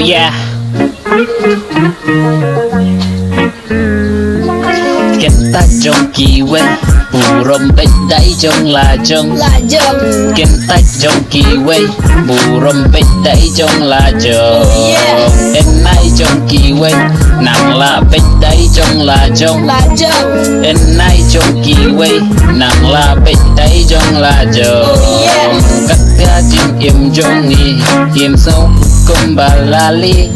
yeah. Kita trong kỳ quê bù rồng bích đáy trong là trong Kita trong kỳ quê bù rồng bích đáy trong là trong Em nay trong kỳ quê nàng là bích đáy trong là trong Em nay trong kỳ quê nàng là bích đáy trong là trong Các ga chim im trong nghi im sâu cùng bà la li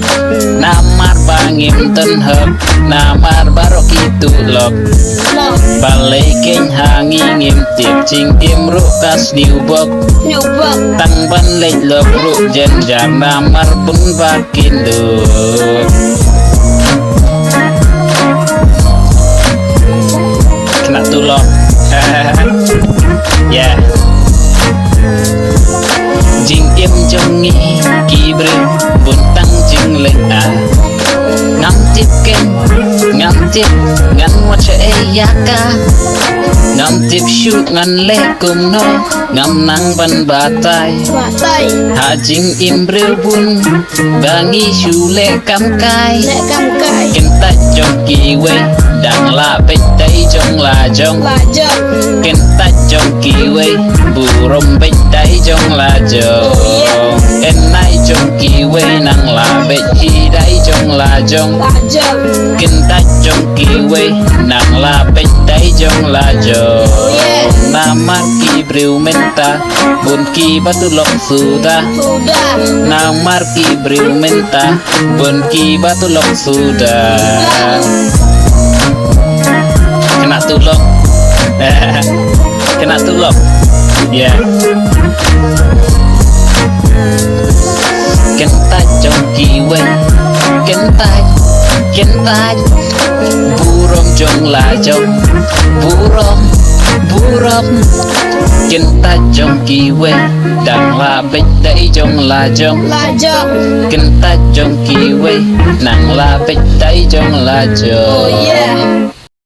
Namar bangim tân hợp Namar barok itu lok Balai keng hangi ngim tiệp ching im rukas niubok Tang ban lej lok ruk jen jam Namar pun bakin duk Kena tulok yeah. Jing im trong nghi kỳ bự bun tăng ching lên Ngắm tiếp kênh ngắm tiếp ngắn ngoặt trẻ yaka ngắm tiếp shoot ngắn lệ cùng nó ngắm nắng ban bà tay hạ chính im rêu bun và nghi chú lệ cam cay kinh tay trong kỳ quê đang là bích tay trong là trong kinh tay trong kỳ quê bù rồng bích tay trong là trong em nay trong kỳ quê nàng là bích chi đáy trong là trong kinh tay trong kỳ quê nàng là bích tay trong là trong nama ki breu menta bun ki batu lok sudah nama ki breu menta bun ki batu lok sudah kena tulok kena tulok yeah. Kentai trong kỳ quê kentai burung trong là trong burung kentai trong kỳ quê đang là bích đáy trong là trong kentai trong kỳ quê nàng là bích đáy trong là trong